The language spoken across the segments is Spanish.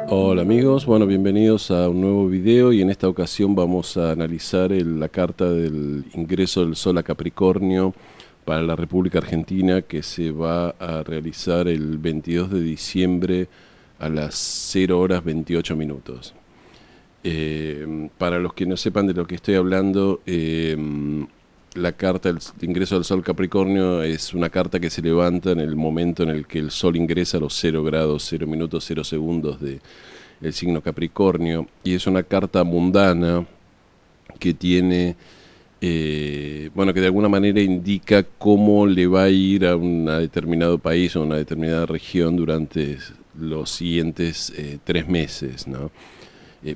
Hola amigos, bueno, bienvenidos a un nuevo video y en esta ocasión vamos a analizar la carta del ingreso del Sol a Capricornio para la República Argentina, que se va a realizar el 22 de diciembre a las 0 horas 28 minutos. Para los que no sepan de lo que estoy hablando, la carta del ingreso del Sol Capricornio es una carta que se levanta en el momento en el que el Sol ingresa a los 0 grados, 0 minutos, 0 segundos de el signo Capricornio, y es una carta mundana que tiene, bueno, que de alguna manera indica cómo le va a ir a un determinado país o a una determinada región durante los siguientes 3 meses, ¿no?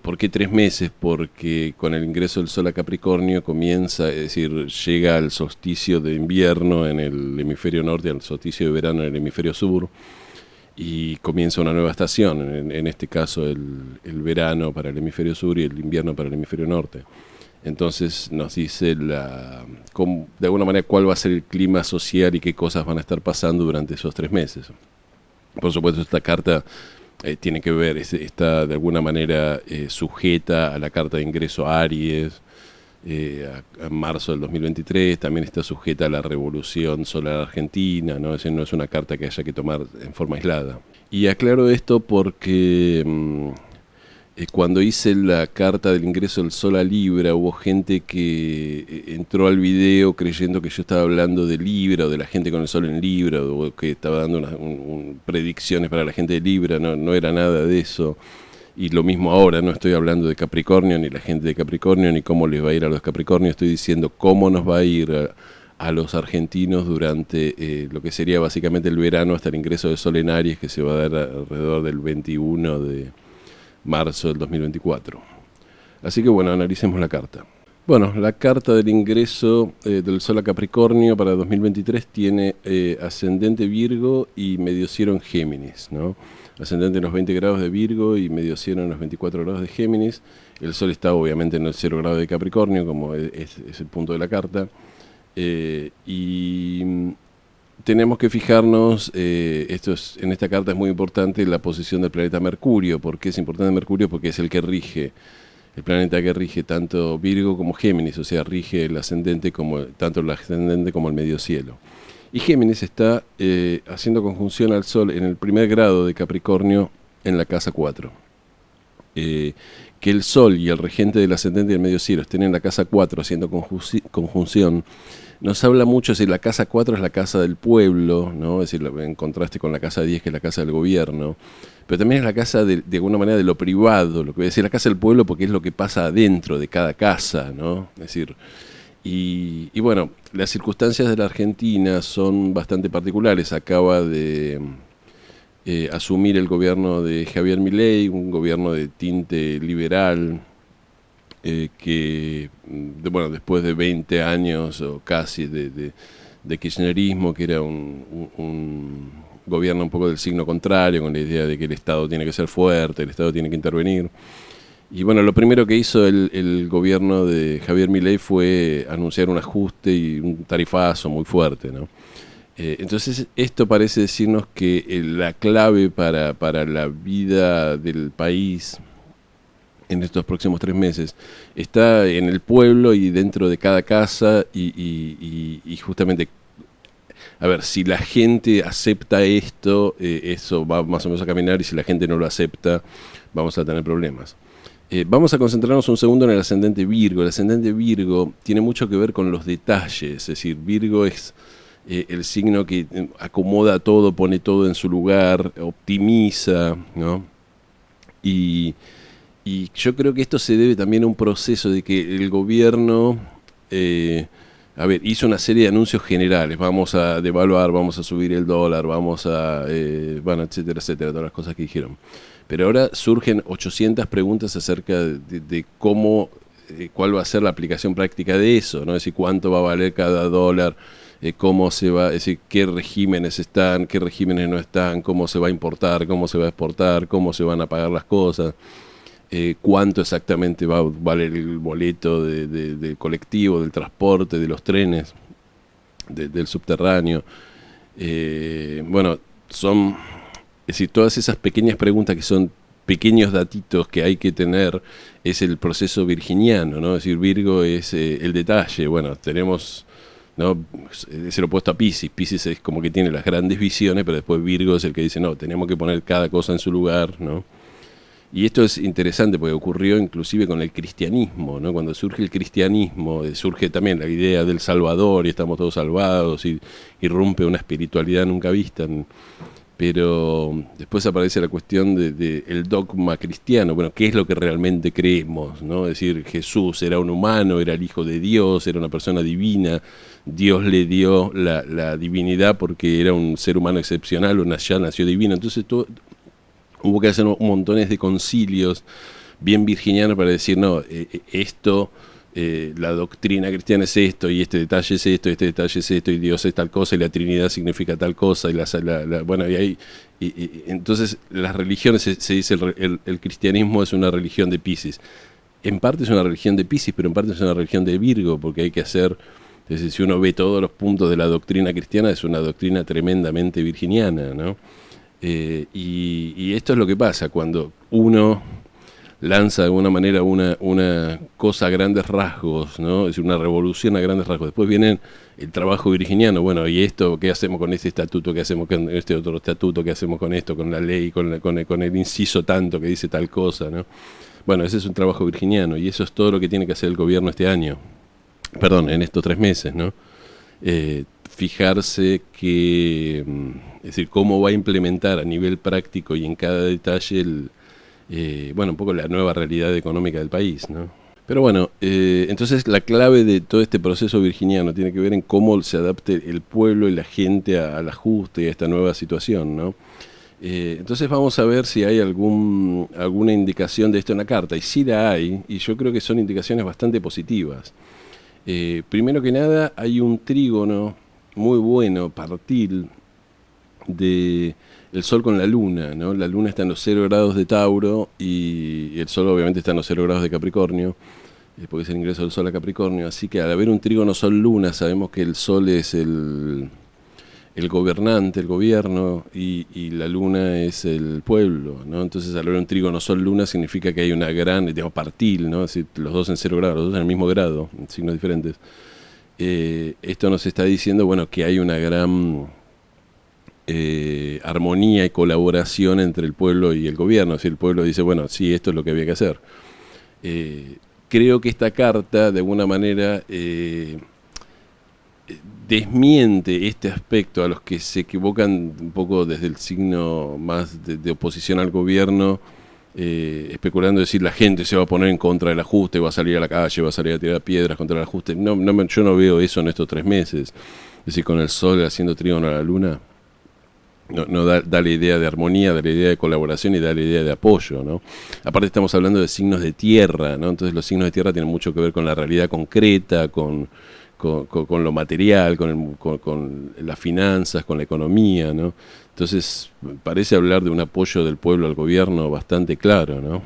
¿Por qué 3 meses? Porque con el ingreso del Sol a Capricornio comienza, es decir, llega al solsticio de invierno en el hemisferio norte, al solsticio de verano en el hemisferio sur, y comienza una nueva estación, en este caso el verano para el hemisferio sur y el invierno para el hemisferio norte. Entonces nos dice de alguna manera cuál va a ser el clima social y qué cosas van a estar pasando durante esos 3 meses. Por supuesto, esta carta tiene que ver, está de alguna manera sujeta a la carta de ingreso a Aries, a marzo del 2023, también está sujeta a la revolución solar argentina, ¿no? No es una carta que haya que tomar en forma aislada. Y aclaro esto porque cuando hice la carta del ingreso del Sol a Libra, hubo gente que entró al video creyendo que yo estaba hablando de Libra o de la gente con el Sol en Libra, o que estaba dando predicciones para la gente de Libra. No, no era nada de eso. Y lo mismo ahora, no estoy hablando de Capricornio, ni la gente de Capricornio, ni cómo les va a ir a los Capricornios. Estoy diciendo cómo nos va a ir a los argentinos durante lo que sería básicamente el verano hasta el ingreso de Sol en Aries, que se va a dar alrededor del 21 de marzo del 2024. Así que bueno, analicemos la carta. Bueno, la carta del ingreso del Sol a Capricornio para 2023 tiene ascendente Virgo y medio cielo en Géminis, ¿no? Ascendente en los 20 grados de Virgo y medio cielo en los 24 grados de Géminis. El Sol está obviamente en el 0 grado de Capricornio, como es el punto de la carta. Y tenemos que fijarnos, en esta carta es muy importante la posición del planeta Mercurio. ¿Por qué es importante Mercurio? Porque es el que rige, el planeta que rige tanto Virgo como Géminis, o sea, rige el ascendente tanto el ascendente como el medio cielo. Y Géminis está haciendo conjunción al Sol en el primer grado de Capricornio en la casa 4. Que el Sol y el regente del ascendente y el medio cielo estén en la casa 4 haciendo conjunción, nos habla mucho. Es decir, la casa 4 es la casa del pueblo, ¿no? Es decir, en contraste con la casa 10, que es la casa del gobierno. Pero también es la casa de alguna manera de lo privado, lo que voy a decir, la casa del pueblo, porque es lo que pasa adentro de cada casa, ¿no? Es decir, y bueno, las circunstancias de la Argentina son bastante particulares. Acaba de asumir el gobierno de Javier Milei, un gobierno de tinte liberal, que, bueno, después de 20 años o casi de kirchnerismo, que era un gobierno un poco del signo contrario, con la idea de que el Estado tiene que ser fuerte, el Estado tiene que intervenir. Y bueno, lo primero que hizo el gobierno de Javier Milei fue anunciar un ajuste y un tarifazo muy fuerte, ¿no? Entonces esto parece decirnos que la clave para la vida del país en estos próximos 3 meses está en el pueblo y dentro de cada casa, y justamente, a ver, si la gente acepta esto, eso va más o menos a caminar, y si la gente no lo acepta, vamos a tener problemas. Vamos a concentrarnos un segundo en el ascendente Virgo. El ascendente Virgo tiene mucho que ver con los detalles, es decir, Virgo es el signo que acomoda todo, pone todo en su lugar, optimiza, ¿no? Y yo creo que esto se debe también a un proceso de que el gobierno, hizo una serie de anuncios generales. Vamos a devaluar, vamos a subir el dólar, vamos a, bueno, etcétera, etcétera, todas las cosas que dijeron. Pero ahora surgen 800 preguntas acerca de cómo, cuál va a ser la aplicación práctica de eso, ¿no? Es decir, cuánto va a valer cada dólar, cómo se va, es decir, qué regímenes están, qué regímenes no están, cómo se va a importar, cómo se va a exportar, cómo se van a pagar las cosas. Cuánto exactamente va a valer el boleto del colectivo, del transporte, de los trenes, del subterráneo. Bueno, son, es decir, todas esas pequeñas preguntas que son pequeños datitos que hay que tener es el proceso virginiano, ¿no? Es decir, Virgo es el detalle. Bueno, tenemos, ¿no? Es el opuesto a Piscis. Piscis es como que tiene las grandes visiones, pero después Virgo es el que dice, no, tenemos que poner cada cosa en su lugar, ¿no? Y esto es interesante porque ocurrió inclusive con el cristianismo, ¿no? Cuando surge el cristianismo, surge también la idea del Salvador y estamos todos salvados y irrumpe una espiritualidad nunca vista. Pero después aparece la cuestión de el dogma cristiano, bueno, ¿qué es lo que realmente creemos? ¿No? Es decir, Jesús era un humano, era el Hijo de Dios, era una persona divina, Dios le dio la divinidad porque era un ser humano excepcional, ya nació divino, entonces hubo que hacer montones de concilios bien virginianos para decir, no, esto... la doctrina cristiana es esto, y este detalle es esto, este detalle es esto, y Dios es tal cosa, y la Trinidad significa tal cosa, y bueno, y ahí, entonces las religiones, se dice, el cristianismo es una religión de Piscis. En parte es una religión de Piscis, pero en parte es una religión de Virgo, porque hay que hacer, es decir, si uno ve todos los puntos de la doctrina cristiana, es una doctrina tremendamente virginiana, ¿no? Y esto es lo que pasa cuando uno lanza de alguna manera una cosa a grandes rasgos, ¿no? Es decir, una revolución a grandes rasgos. Después viene el trabajo virginiano, bueno, ¿y esto qué hacemos con este estatuto? ¿Qué hacemos con este otro estatuto? ¿Qué hacemos con esto? Con la ley, con el inciso tanto que dice tal cosa, ¿no? Bueno, ese es un trabajo virginiano y eso es todo lo que tiene que hacer el gobierno este año. Perdón, en estos 3 meses, ¿no? Fijarse que, es decir, cómo va a implementar a nivel práctico y en cada detalle bueno, un poco la nueva realidad económica del país, ¿no? Pero bueno, entonces la clave de todo este proceso virginiano tiene que ver en cómo se adapte el pueblo y la gente al ajuste y a esta nueva situación, ¿no? Entonces vamos a ver si hay alguna indicación de esto en la carta, y sí la hay, y yo creo que son indicaciones bastante positivas. Primero que nada, hay un trígono muy bueno, partil, de el Sol con la Luna, ¿no? La Luna está en los 0 grados de Tauro y el Sol obviamente está en los 0 grados de Capricornio, porque es el ingreso del Sol a Capricornio, así que al haber un trígono Sol-Luna sabemos que el Sol es el gobernante, el gobierno, y la Luna es el pueblo, ¿no? Entonces al haber un trígono Sol-Luna significa que hay una gran, digamos, partil, ¿no? Es decir, los dos en 0 grados, los dos en el mismo grado, en signos diferentes. Esto nos está diciendo, bueno, que hay una gran... armonía y colaboración entre el pueblo y el gobierno. Si el pueblo dice, bueno, sí, esto es lo que había que hacer. Creo que esta carta, de alguna manera, desmiente este aspecto a los que se equivocan un poco desde el signo más de oposición al gobierno, especulando decir la gente se va a poner en contra del ajuste, va a salir a la calle, va a salir a tirar piedras contra el ajuste. Yo no veo eso en estos 3 meses. Es decir, con el Sol haciendo trígono a la Luna, no da la idea de armonía, da la idea de colaboración y da la idea de apoyo, ¿no? Aparte estamos hablando de signos de tierra, ¿no? Entonces los signos de tierra tienen mucho que ver con la realidad concreta, con lo material, con las finanzas, con la economía, ¿no? Entonces parece hablar de un apoyo del pueblo al gobierno bastante claro, ¿no?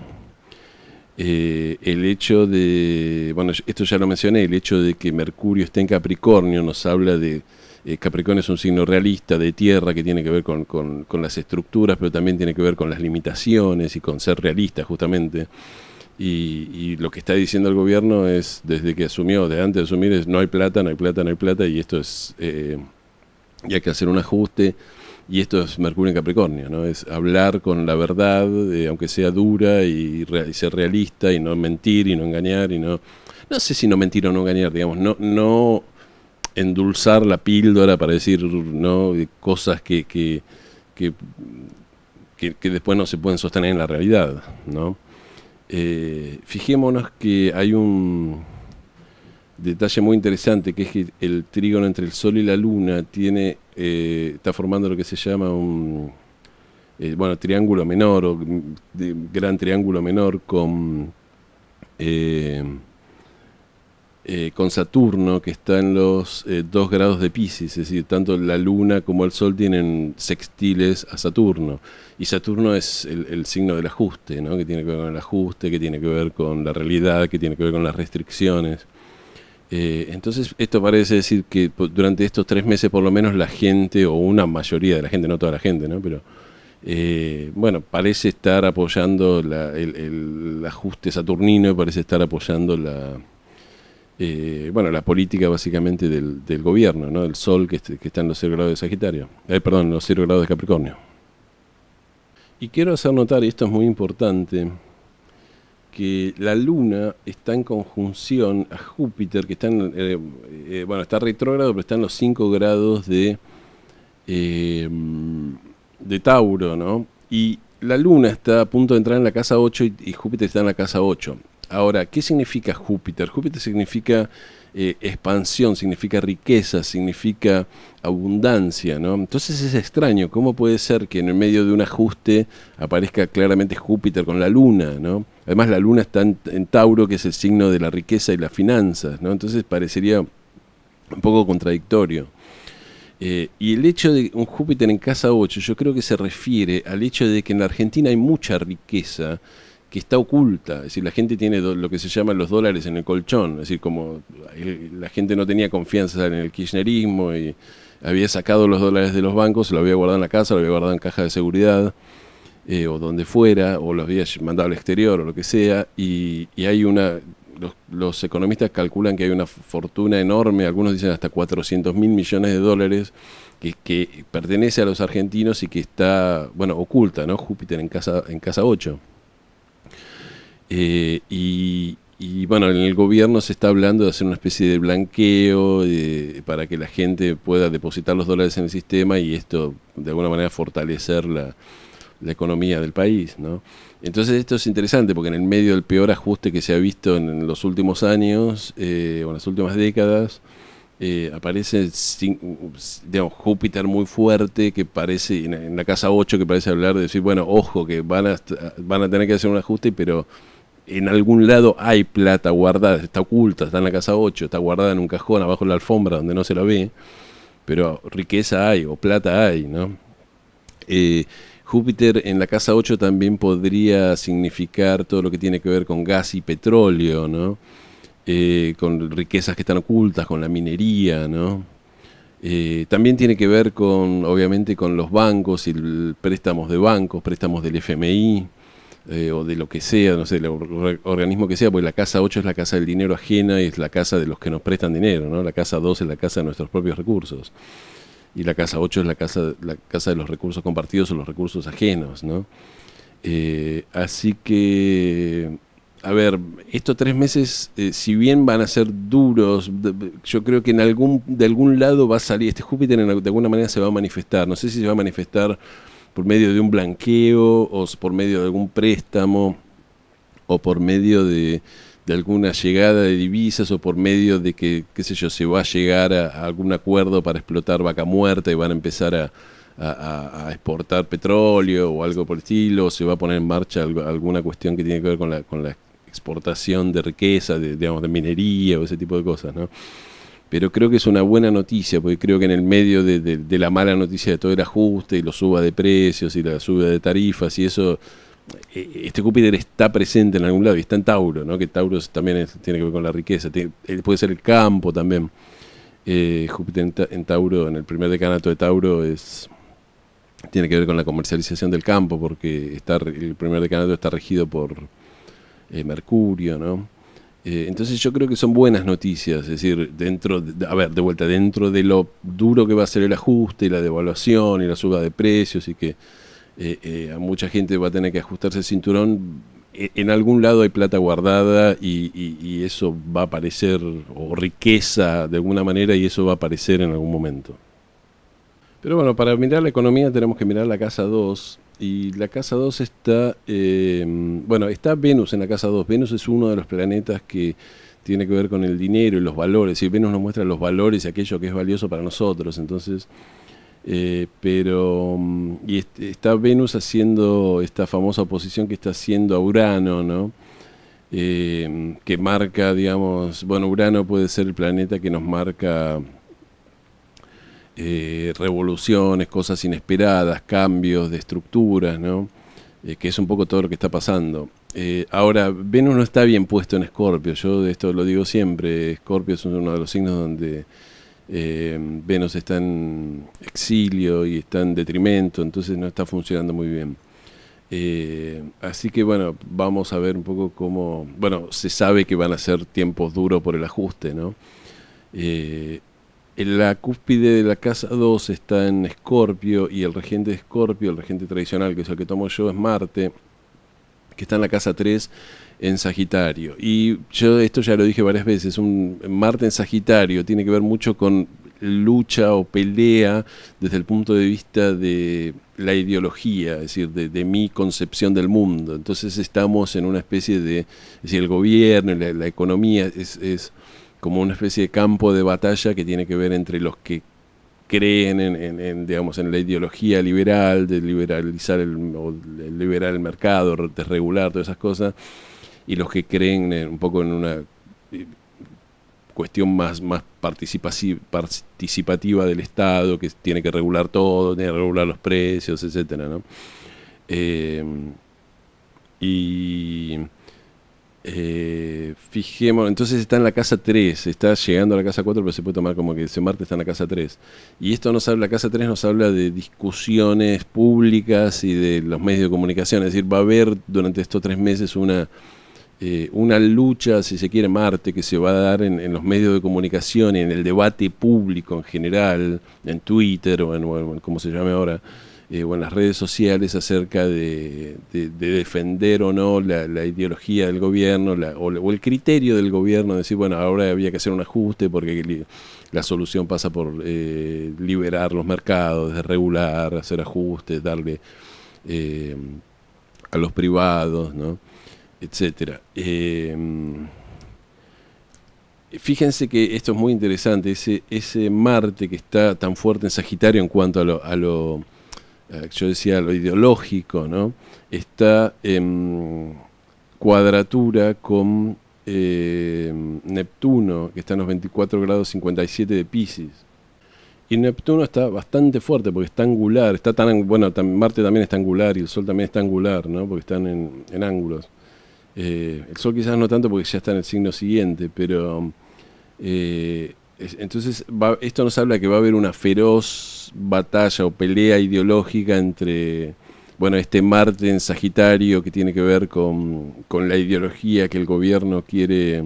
El hecho de, bueno, esto ya lo mencioné, el hecho de que Mercurio esté en Capricornio nos habla de... Capricornio es un signo realista de tierra que tiene que ver con las estructuras, pero también tiene que ver con las limitaciones y con ser realista justamente. Y lo que está diciendo el gobierno es, desde que asumió, de antes de asumir, es no hay plata, no hay plata, no hay plata, y esto es, y hay que hacer un ajuste, y esto es Mercurio en Capricornio, ¿no? Es hablar con la verdad, aunque sea dura, y ser realista, y no mentir, y no engañar, y no sé si no mentir o no engañar, digamos, no endulzar la píldora para decir, ¿no?, cosas que después no se pueden sostener en la realidad, ¿no? Fijémonos que hay un detalle muy interesante, que es que el trígono entre el Sol y la Luna está formando lo que se llama un triángulo menor, o gran triángulo menor con Saturno, que está en los 2 grados de Piscis, es decir, tanto la Luna como el Sol tienen sextiles a Saturno, y Saturno es el signo del ajuste, ¿no? Que tiene que ver con el ajuste, que tiene que ver con la realidad, que tiene que ver con las restricciones. Entonces esto parece decir que durante estos 3 meses por lo menos la gente, o una mayoría de la gente, no toda la gente, ¿no?, pero bueno, parece estar apoyando el ajuste saturnino, parece estar apoyando bueno, la política básicamente del gobierno, ¿no? El Sol que está en los 0 grados de Sagitario, perdón, en los 0 grados de Capricornio. Y quiero hacer notar, y esto es muy importante, que la Luna está en conjunción a Júpiter, que está bueno, está retrógrado, pero está en los 5 grados eh, de Tauro, ¿no? Y la Luna está a punto de entrar en la casa 8 y Júpiter está en la casa 8. Ahora, ¿qué significa Júpiter? Júpiter significa expansión, significa riqueza, significa abundancia, ¿no? Entonces es extraño, ¿cómo puede ser que en el medio de un ajuste aparezca claramente Júpiter con la Luna, ¿no? Además la Luna está en Tauro, que es el signo de la riqueza y las finanzas, ¿no? Entonces parecería un poco contradictorio. Y el hecho de un Júpiter en casa 8, yo creo que se refiere al hecho de que en la Argentina hay mucha riqueza que está oculta. Es decir, la gente tiene lo que se llaman los dólares en el colchón. Es decir, como la gente no tenía confianza en el kirchnerismo y había sacado los dólares de los bancos, se los había guardado en la casa, lo había guardado en caja de seguridad, o donde fuera, o los había mandado al exterior, o lo que sea, y hay los economistas calculan que hay una fortuna enorme, algunos dicen hasta 400 mil millones de dólares, que pertenece a los argentinos y que está, bueno, oculta, ¿no? Júpiter en casa 8. Y bueno, en el gobierno se está hablando de hacer una especie de blanqueo para que la gente pueda depositar los dólares en el sistema y esto de alguna manera fortalecer la economía del país, ¿no? Entonces esto es interesante porque en el medio del peor ajuste que se ha visto en los últimos años o en las últimas décadas, aparece digamos, Júpiter muy fuerte que parece, en la casa 8 que parece hablar de decir, bueno, ojo que van a tener que hacer un ajuste, pero en algún lado hay plata guardada, está oculta, está en la casa 8, está guardada en un cajón abajo de la alfombra donde no se la ve, pero riqueza hay o plata hay, ¿no? Júpiter en la casa 8 también podría significar todo lo que tiene que ver con gas y petróleo, ¿no? Con riquezas que están ocultas, con la minería, ¿no? También tiene que ver con, obviamente, con los bancos y préstamos de bancos, préstamos del FMI, o de lo que sea, no sé, el organismo que sea, porque la casa 8 es la casa del dinero ajena y es la casa de los que nos prestan dinero, ¿no? La casa 2 es la casa de nuestros propios recursos. Y la casa 8 es la casa de los recursos compartidos o los recursos ajenos, ¿no? Así que, a ver, estos 3 meses, si bien van a ser duros, yo creo que de algún lado va a salir, este Júpiter de alguna manera se va a manifestar, no sé si se va a manifestar por medio de un blanqueo o por medio de algún préstamo o por medio de alguna llegada de divisas o por medio de que, qué sé yo, se va a llegar a algún acuerdo para explotar vaca muerta y van a empezar a exportar petróleo o algo por el estilo, o se va a poner en marcha alguna cuestión que tiene que ver con la exportación de riqueza, digamos, de minería o ese tipo de cosas, ¿no? Pero creo que es una buena noticia, porque creo que en el medio de la mala noticia de todo el ajuste y la suba de precios y la suba de tarifas y eso, este Júpiter está presente en algún lado y está en Tauro, ¿no? Que Tauro también tiene que ver con la riqueza, puede ser el campo también. Júpiter en Tauro, en el primer decanato de Tauro, tiene que ver con la comercialización del campo, porque el primer decanato está regido por Mercurio, ¿no? Entonces yo creo que son buenas noticias, es decir, dentro de lo duro que va a ser el ajuste y la devaluación y la suba de precios y que a mucha gente va a tener que ajustarse el cinturón, en algún lado hay plata guardada y eso va a aparecer, o riqueza de alguna manera, y eso va a aparecer en algún momento. Pero bueno, para mirar la economía tenemos que mirar la casa 2. Y la casa 2 está, bueno, está Venus en la casa 2. Venus es uno de los planetas que tiene que ver con el dinero y los valores. Y Venus nos muestra los valores y aquello que es valioso para nosotros. Entonces, está Venus haciendo esta famosa oposición que está haciendo a Urano, ¿no? Que marca, digamos, bueno, Urano puede ser el planeta que nos marca revoluciones, cosas inesperadas, cambios de estructuras, ¿no? Que es un poco todo lo que está pasando. Ahora, Venus no está bien puesto en Escorpio, yo de esto lo digo siempre, Escorpio es uno de los signos donde Venus está en exilio y está en detrimento, entonces no está funcionando muy bien. Así que bueno, vamos a ver un poco cómo, bueno, se sabe que van a ser tiempos duros por el ajuste, ¿no? Eh, en la cúspide de la casa 2 está en Escorpio y el regente de Escorpio, el regente tradicional, que es el que tomo yo, es Marte, que está en la casa 3 en Sagitario. Y yo esto ya lo dije varias veces, un Marte en Sagitario tiene que ver mucho con lucha o pelea desde el punto de vista de la ideología, es decir, de mi concepción del mundo. Entonces estamos en una especie de, es decir, el gobierno, la economía es como una especie de campo de batalla que tiene que ver entre los que creen digamos, en la ideología liberal, de liberalizar o de liberar el mercado, desregular todas esas cosas, y los que creen un poco en una eh, cuestión más participativa del Estado, que tiene que regular todo, tiene que regular los precios, etcétera, ¿no? Eh, y fijemos, entonces está en la casa 3, está llegando a la casa 4, pero se puede tomar como que ese Marte está en la casa 3. Y esto nos habla, la casa 3 nos habla de discusiones públicas y de los medios de comunicación, es decir, va a haber durante estos 3 meses una lucha, si se quiere, Marte, que se va a dar en los medios de comunicación y en el debate público en general, en Twitter o en como se llame ahora, o en las redes sociales acerca de defender o no la ideología del gobierno o el criterio del gobierno, de decir, bueno, ahora había que hacer un ajuste porque la solución pasa por liberar los mercados, desregular, hacer ajustes, darle eh, a los privados, ¿no? Etcétera. Fíjense que esto es muy interesante, ese Marte que está tan fuerte en Sagitario en cuanto yo decía, lo ideológico, ¿no? Está en cuadratura con Neptuno, que está en los 24 grados 57 de Piscis. Y Neptuno está bastante fuerte porque está angular, está tan, bueno, Marte también está angular y el Sol también está angular, ¿no? Porque están en ángulos. El Sol quizás no tanto porque ya está en el signo siguiente, pero entonces esto nos habla que va a haber una feroz batalla o pelea ideológica entre, bueno, este Marte en Sagitario que tiene que ver con la ideología que el gobierno quiere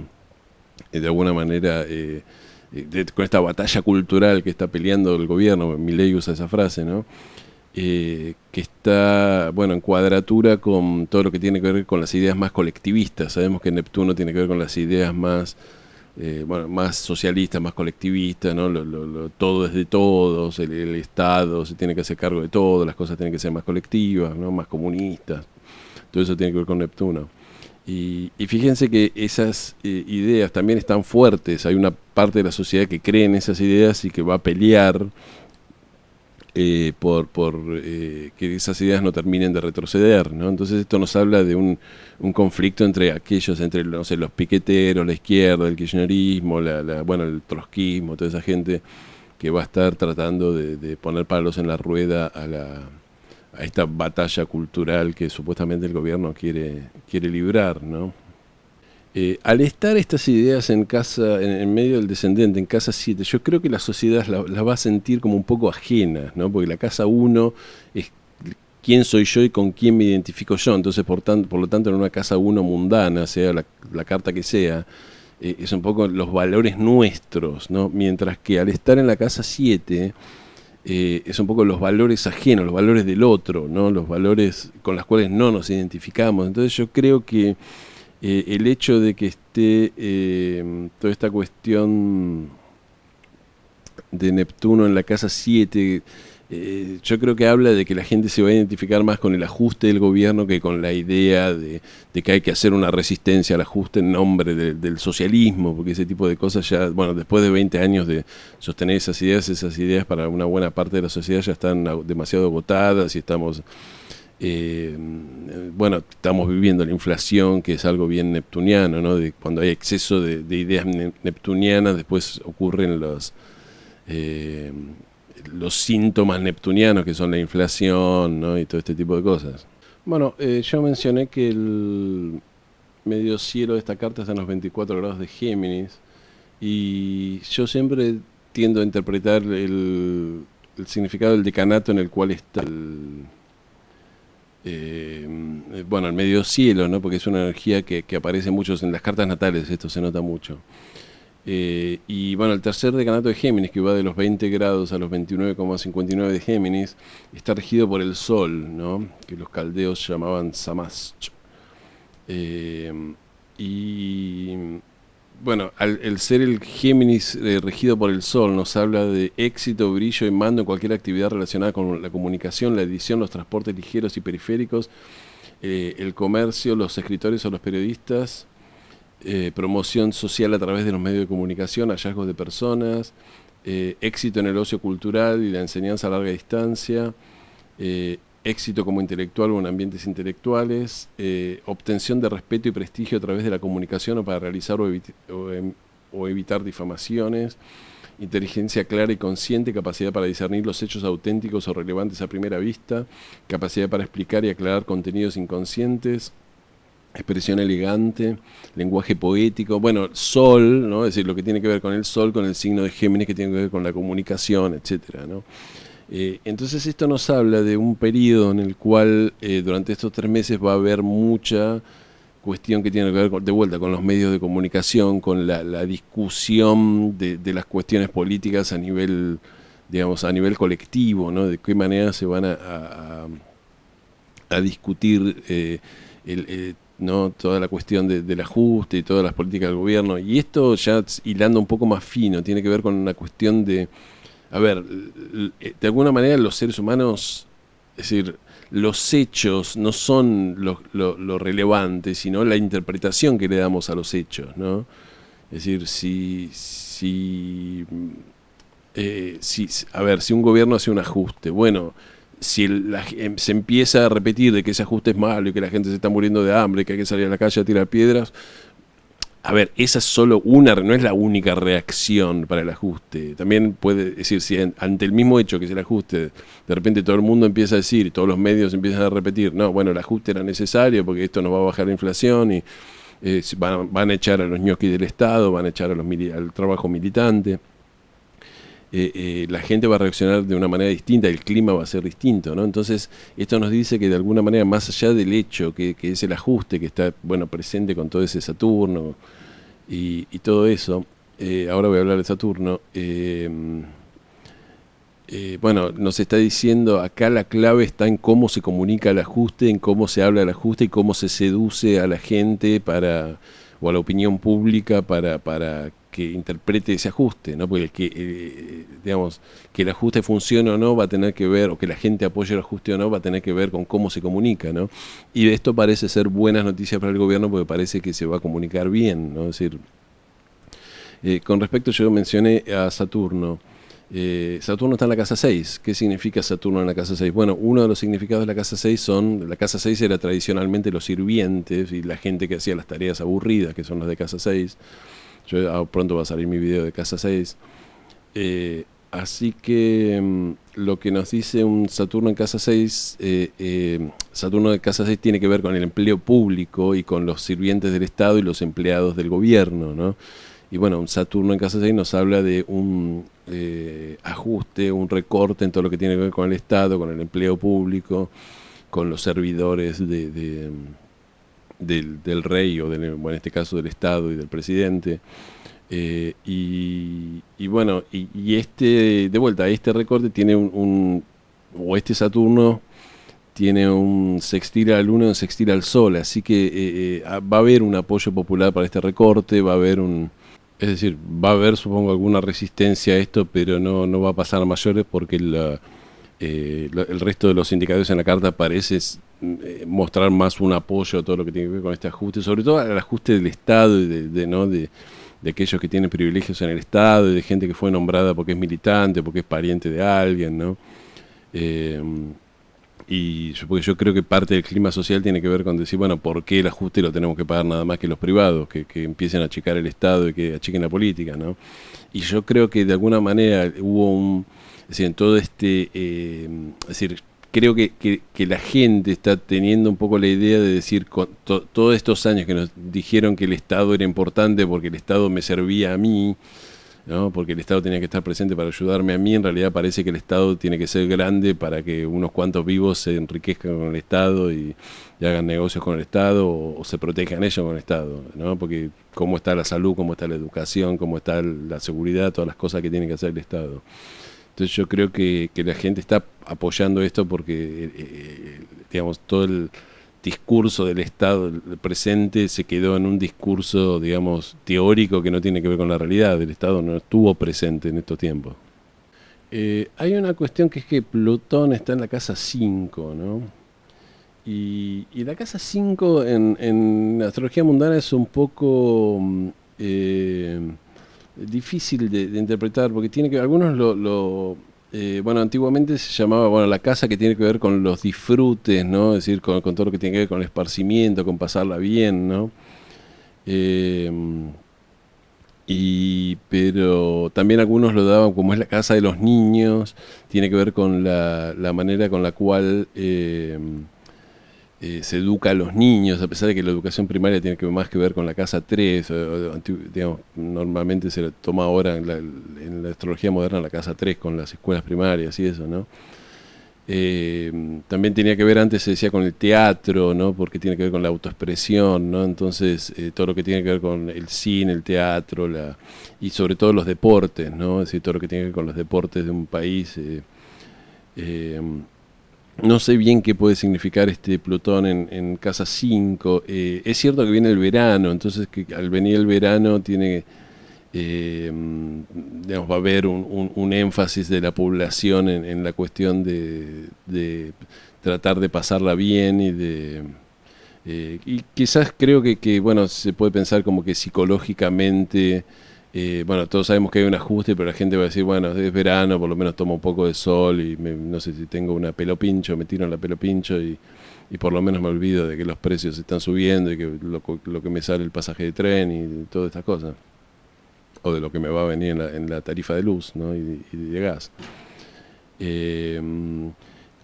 de alguna manera, con esta batalla cultural que está peleando el gobierno, Milei usa esa frase, ¿no? Que está, bueno, en cuadratura con todo lo que tiene que ver con las ideas más colectivistas. Sabemos que Neptuno tiene que ver con las ideas más, bueno, más socialistas, más colectivistas, ¿no? Todo es de todos, el Estado se tiene que hacer cargo de todo, las cosas tienen que ser más colectivas, ¿no? Más comunistas. Todo eso tiene que ver con Neptuno. Y fíjense que esas ideas también están fuertes. Hay una parte de la sociedad que cree en esas ideas y que va a pelear por que esas ideas no terminen de retroceder, ¿no? Entonces esto nos habla de un conflicto entre aquellos, entre, no sé, los piqueteros, la izquierda, el kirchnerismo, bueno, el trotskismo, toda esa gente que va a estar tratando de poner palos en la rueda a esta batalla cultural que supuestamente el gobierno quiere librar, ¿no? Al estar estas ideas en casa, en medio del descendente, en casa 7, yo creo que la sociedad las va a sentir como un poco ajenas, ¿no? Porque la casa 1 es quién soy yo y con quién me identifico yo. Entonces, por lo tanto, en una casa 1 mundana, sea la carta que sea, es un poco los valores nuestros, ¿no? Mientras que al estar en la casa 7, es un poco los valores ajenos, los valores del otro, ¿no? Los valores con los cuales no nos identificamos. Entonces, yo creo que el hecho de que esté toda esta cuestión de Neptuno en la casa 7, yo creo que habla de que la gente se va a identificar más con el ajuste del gobierno que con la idea de que hay que hacer una resistencia al ajuste en nombre del socialismo, porque ese tipo de cosas ya, bueno, después de 20 años de sostener esas ideas para una buena parte de la sociedad ya están demasiado agotadas y estamos... bueno, estamos viviendo la inflación, que es algo bien neptuniano, ¿no? Cuando hay exceso de ideas neptunianas, después ocurren los síntomas neptunianos, que son la inflación, ¿no? Y todo este tipo de cosas. Bueno, yo mencioné que el medio cielo de esta carta está en los 24 grados de Géminis, y yo siempre tiendo a interpretar el significado del decanato en el cual está bueno, el medio cielo, ¿no? Porque es una energía que aparece mucho en las cartas natales, esto se nota mucho. Y bueno, el tercer decanato de Géminis, que va de los 20 grados a los 29,59 de Géminis, está regido por el Sol, ¿no? Que los caldeos llamaban Samach. Y bueno, el ser el Géminis regido por el Sol nos habla de éxito, brillo y mando en cualquier actividad relacionada con la comunicación, la edición, los transportes ligeros y periféricos, el comercio, los escritores o los periodistas, promoción social a través de los medios de comunicación, hallazgos de personas, éxito en el ocio cultural y la enseñanza a larga distancia, éxito como intelectual o en ambientes intelectuales, obtención de respeto y prestigio a través de la comunicación o para realizar o evitar difamaciones, inteligencia clara y consciente, capacidad para discernir los hechos auténticos o relevantes a primera vista, capacidad para explicar y aclarar contenidos inconscientes, expresión elegante, lenguaje poético, bueno, Sol, ¿no? Es decir, lo que tiene que ver con el Sol, con el signo de Géminis que tiene que ver con la comunicación, etcétera, ¿no? Entonces esto nos habla de un periodo en el cual durante estos 3 meses va a haber mucha cuestión que tiene que ver de vuelta con los medios de comunicación, con la discusión de las cuestiones políticas a nivel, digamos, a nivel colectivo, ¿no? De qué manera se van a discutir ¿no? Toda la cuestión del ajuste y todas las políticas del gobierno. Y esto ya hilando un poco más fino, tiene que ver con una cuestión de, a ver, de alguna manera los seres humanos, es decir, los hechos no son lo relevante, sino la interpretación que le damos a los hechos, ¿no? Es decir, a ver, si un gobierno hace un ajuste, bueno, si se empieza a repetir de que ese ajuste es malo y que la gente se está muriendo de hambre, que hay que salir a la calle a tirar piedras, a ver, esa es solo una, no es la única reacción para el ajuste. También puede decir, si ante el mismo hecho que es el ajuste, de repente todo el mundo empieza a decir, todos los medios empiezan a repetir, no, bueno, el ajuste era necesario porque esto nos va a bajar la inflación y van a echar a los ñoquis del Estado, van a echar al trabajo militante. La gente va a reaccionar de una manera distinta, el clima va a ser distinto, ¿no? Entonces, esto nos dice que de alguna manera, más allá del hecho, que es el ajuste que está, bueno, presente con todo ese Saturno y todo eso, ahora voy a hablar de Saturno, bueno, nos está diciendo acá la clave está en cómo se comunica el ajuste, en cómo se habla del ajuste y cómo se seduce a la gente o a la opinión pública para que interprete ese ajuste, ¿no? Porque digamos, que el ajuste funcione o no va a tener que ver, o que la gente apoye el ajuste o no, va a tener que ver con cómo se comunica, ¿no? Y esto parece ser buenas noticias para el gobierno porque parece que se va a comunicar bien, ¿no? Es decir, con respecto, yo mencioné a Saturno. Saturno está en la casa 6. ¿Qué significa Saturno en la casa 6? Bueno, uno de los significados de la casa 6 la casa 6 era tradicionalmente los sirvientes y la gente que hacía las tareas aburridas, que son las de casa 6. Pronto va a salir mi video de casa 6. Así que lo que nos dice un Saturno en casa 6, Saturno de casa 6 tiene que ver con el empleo público y con los sirvientes del Estado y los empleados del gobierno, ¿no? Y bueno, un Saturno en casa 6 nos habla de un ajuste, un recorte en todo lo que tiene que ver con el Estado, con el empleo público, con los servidores del rey o bueno, en este caso del Estado y del presidente. Y bueno, y de vuelta, este recorte tiene o este Saturno tiene un sextil a la Luna y un sextil al Sol, así que va a haber un apoyo popular para este recorte, va a haber es decir, va a haber, supongo, alguna resistencia a esto, pero no va a pasar a mayores porque el resto de los indicadores en la carta parece mostrar más un apoyo a todo lo que tiene que ver con este ajuste, sobre todo al ajuste del Estado y de aquellos que tienen privilegios en el Estado y de gente que fue nombrada porque es militante, porque es pariente de alguien, ¿no? Porque yo creo que parte del clima social tiene que ver con decir, bueno, ¿por qué el ajuste lo tenemos que pagar nada más que los privados? Que empiecen a achicar el Estado y que achiquen la política, ¿no? Y yo creo que de alguna manera hubo es decir, en todo es decir, creo que la gente está teniendo un poco la idea de decir, todos estos años que nos dijeron que el Estado era importante porque el Estado me servía a mí, ¿no? Porque el Estado tenía que estar presente para ayudarme a mí. En realidad parece que el Estado tiene que ser grande para que unos cuantos vivos se enriquezcan con el Estado y hagan negocios con el Estado o se protejan ellos con el Estado, ¿no? Porque cómo está la salud, cómo está la educación, cómo está la seguridad, todas las cosas que tiene que hacer el Estado. Entonces yo creo que la gente está apoyando esto porque, digamos, todo el discurso del Estado presente se quedó en un discurso, digamos, teórico que no tiene que ver con la realidad. El Estado no estuvo presente en estos tiempos. Hay una cuestión que es que Plutón está en la casa 5, ¿no? Y la casa 5 en astrología mundana es un poco difícil de interpretar, porque tiene que algunos bueno, antiguamente se llamaba, bueno, la casa que tiene que ver con los disfrutes, ¿no? Es decir, con todo lo que tiene que ver con el esparcimiento, con pasarla bien, ¿no? Eh, pero también algunos lo daban como es la casa de los niños, tiene que ver con la manera con la cual se educa a los niños, a pesar de que la educación primaria tiene que más que ver con la casa 3, digamos, normalmente se toma ahora en la astrología moderna la casa 3 con las escuelas primarias y eso, ¿no? También tenía que ver, antes se decía, con el teatro, ¿no? Porque tiene que ver con la autoexpresión, ¿no? Entonces, todo lo que tiene que ver con el cine, el teatro, y sobre todo los deportes, ¿no? Es decir, todo lo que tiene que ver con los deportes de un país. Eh, no sé bien qué puede significar este Plutón en casa 5. Es cierto que viene el verano, entonces que al venir el verano tiene, digamos, va a haber un énfasis de la población en la cuestión de tratar de pasarla bien y quizás creo bueno, se puede pensar como que psicológicamente, bueno, todos sabemos que hay un ajuste, pero la gente va a decir, bueno, es verano, por lo menos tomo un poco de sol y no sé si tengo una pelo pincho, me tiro en la pelo pincho y por lo menos me olvido de que los precios están subiendo y que lo que me sale el pasaje de tren y todas estas cosas. O de lo que me va a venir en la tarifa de luz, ¿no? y de gas. Eh,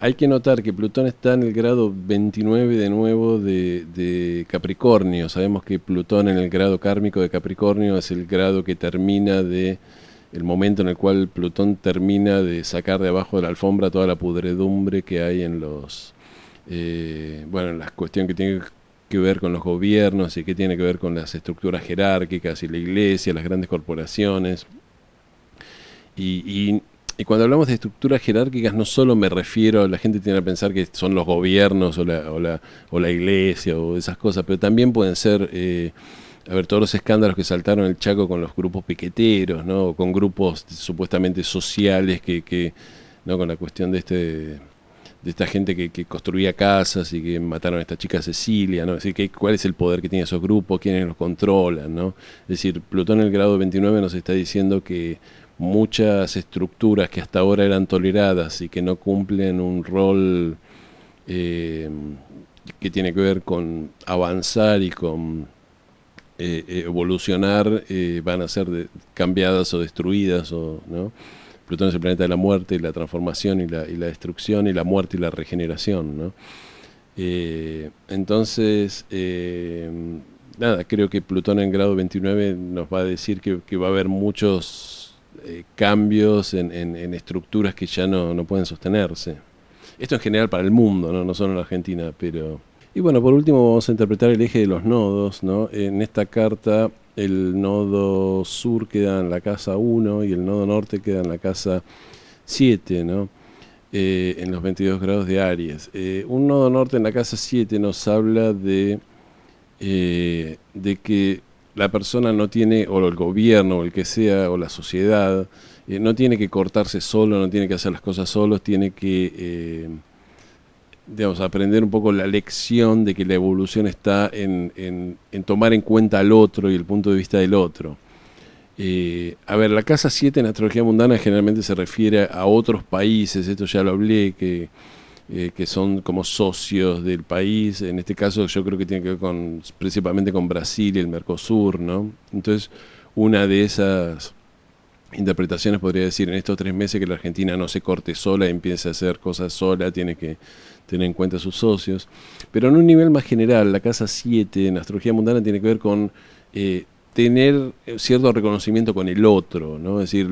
Hay que notar que Plutón está en el grado 29 de nuevo de Capricornio. Sabemos que Plutón en el grado kármico de Capricornio es el grado que termina el momento en el cual Plutón termina de sacar de abajo de la alfombra toda la pudredumbre que hay en bueno, en la cuestión que tiene que ver con los gobiernos y que tiene que ver con las estructuras jerárquicas y la iglesia, las grandes corporaciones. Y cuando hablamos de estructuras jerárquicas, no solo me refiero, la gente tiene que pensar que son los gobiernos o la iglesia o esas cosas, pero también pueden ser, a ver, todos los escándalos que saltaron en el Chaco con los grupos piqueteros, ¿no? O con grupos supuestamente sociales ¿no? Con la cuestión de esta gente que construía casas y que mataron a esta chica Cecilia, ¿no? Es decir, ¿cuál es el poder que tienen esos grupos? ¿Quiénes los controlan, ¿no? Es decir, Plutón en el grado 29 nos está diciendo que muchas estructuras que hasta ahora eran toleradas y que no cumplen un rol que tiene que ver con avanzar y con evolucionar, van a ser cambiadas o destruidas, ¿no? Plutón es el planeta de la muerte y la transformación y la destrucción y la muerte y la regeneración, ¿no? Entonces, nada, creo que Plutón en grado 29 nos va a decir que va a haber muchos cambios en estructuras que ya no pueden sostenerse. Esto en general para el mundo, ¿no? No solo en la Argentina, pero... Y bueno, por último vamos a interpretar el eje de los nodos, ¿no? En esta carta el nodo sur queda en la casa 1 y el nodo norte queda en la casa 7, ¿no? En los 22 grados de Aries. Un nodo norte en la casa 7 nos habla de que la persona no tiene, o el gobierno, o el que sea, o la sociedad, no tiene que cortarse solo, no tiene que hacer las cosas solos, tiene que... digamos, aprender un poco la lección de que la evolución está en tomar en cuenta al otro y el punto de vista del otro. A ver, la casa 7 en astrología mundana generalmente se refiere a otros países, esto ya lo hablé, que son como socios del país. En este caso yo creo que tiene que ver principalmente con Brasil y el Mercosur, ¿no? Entonces, una de esas interpretaciones podría decir, en estos 3 meses que la Argentina no se corte sola y empiece a hacer cosas sola, tiene que tener en cuenta a sus socios. Pero en un nivel más general, la casa 7 en astrología mundana tiene que ver con tener cierto reconocimiento con el otro, ¿no? Es decir,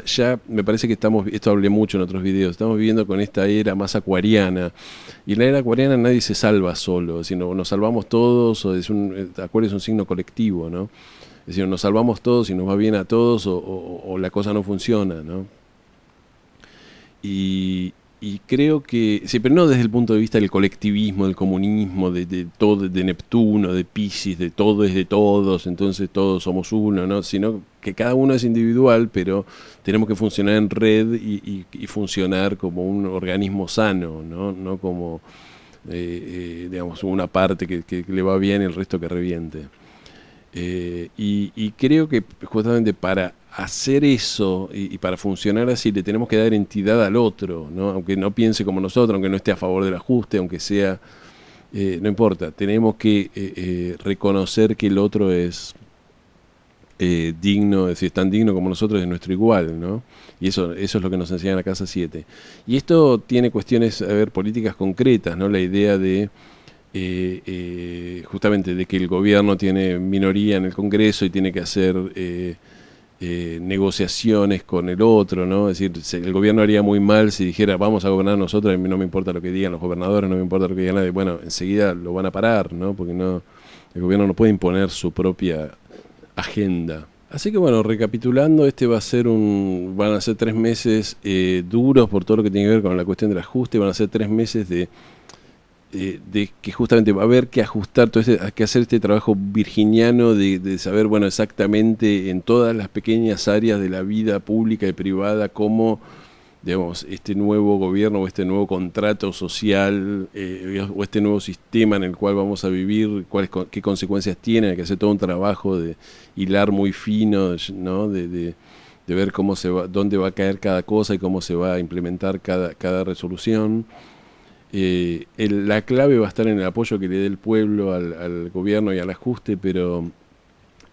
ya me parece que esto hablé mucho en otros videos, estamos viviendo con esta era más acuariana, y en la era acuariana nadie se salva solo, sino nos salvamos todos, Acuario es un signo colectivo, ¿no? Es decir, nos salvamos todos y nos va bien a todos, o la cosa no funciona, ¿no? Y creo que, sí, pero no desde el punto de vista del colectivismo, del comunismo, de todo, de Neptuno, de Piscis, de todo es de todos, entonces todos somos uno, ¿no? Sino que cada uno es individual, pero tenemos que funcionar en red y funcionar como un organismo sano, ¿no? No como, digamos, una parte que le va bien y el resto que reviente. Y creo que justamente para hacer eso y para funcionar así le tenemos que dar entidad al otro, ¿no? Aunque no piense como nosotros, aunque no esté a favor del ajuste, aunque sea, no importa, tenemos que reconocer que el otro es digno, es decir, es tan digno como nosotros, es nuestro igual, ¿no? Y eso es lo que nos enseña en la Casa 7. Y esto tiene cuestiones, a ver, políticas concretas, ¿no? La idea de justamente de que el gobierno tiene minoría en el Congreso y tiene que hacer negociaciones con el otro, ¿no? Es decir, el gobierno haría muy mal si dijera vamos a gobernar nosotros, no me importa lo que digan los gobernadores, no me importa lo que diga nadie. Bueno, enseguida lo van a parar, ¿no? Porque el gobierno no puede imponer su propia agenda. Así que bueno, recapitulando, van a ser 3 meses duros por todo lo que tiene que ver con la cuestión del ajuste, van a ser 3 meses de que justamente va a haber que ajustar que hacer este trabajo virginiano de saber, bueno, exactamente en todas las pequeñas áreas de la vida pública y privada cómo, digamos, este nuevo gobierno o este nuevo contrato social o este nuevo sistema en el cual vamos a vivir, qué consecuencias tiene. Hay que hacer todo un trabajo de hilar muy fino, ¿no? De ver dónde va a caer cada cosa y cómo se va a implementar cada resolución. La clave va a estar en el apoyo que le dé el pueblo al gobierno y al ajuste, pero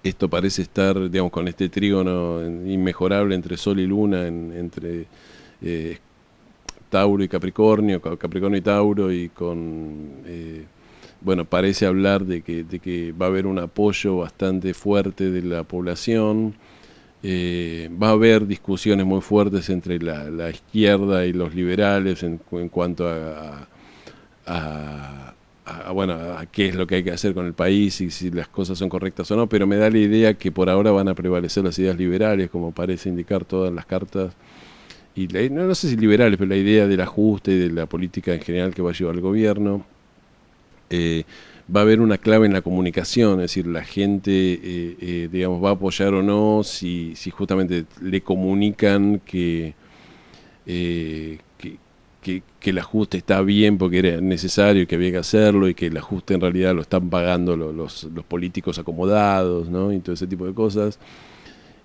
esto parece estar, digamos, con este trígono inmejorable entre Sol y Luna, entre Tauro y Capricornio, Capricornio y Tauro, y bueno, parece hablar de que va a haber un apoyo bastante fuerte de la población. Va a haber discusiones muy fuertes entre la izquierda y los liberales en cuanto bueno, a qué es lo que hay que hacer con el país y si las cosas son correctas o no, pero me da la idea que por ahora van a prevalecer las ideas liberales, como parece indicar todas las cartas, y no sé si liberales, pero la idea del ajuste y de la política en general que va a llevar el gobierno. Va a haber una clave en la comunicación, es decir, la gente, digamos, va a apoyar o no si justamente le comunican que el ajuste está bien porque era necesario y que había que hacerlo, y que el ajuste en realidad lo están pagando los políticos acomodados, ¿no? Y todo ese tipo de cosas.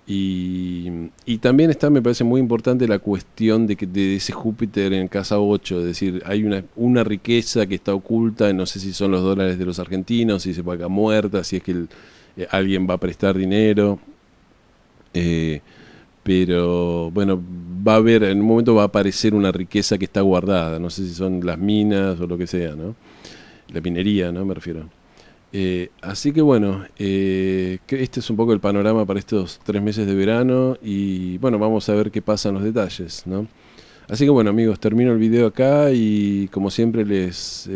Y también me parece muy importante la cuestión de ese Júpiter en casa 8, es decir, hay una riqueza que está oculta, no sé si son los dólares de los argentinos, si se paga muerta, si es que alguien va a prestar dinero, pero bueno, en un momento va a aparecer una riqueza que está guardada, no sé si son las minas o lo que sea, ¿no? La minería, ¿no? Me refiero. Así que bueno, este es un poco el panorama para estos 3 meses de verano, y bueno, vamos a ver qué pasa en los detalles, ¿no? Así que bueno, amigos, termino el video acá, y como siempre les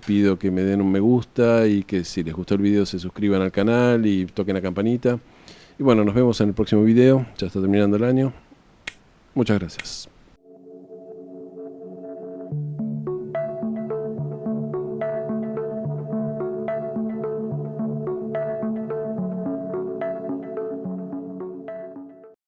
pido que me den un me gusta, y que si les gustó el video se suscriban al canal y toquen la campanita. Y bueno, nos vemos en el próximo video, ya está terminando el año. Muchas gracias.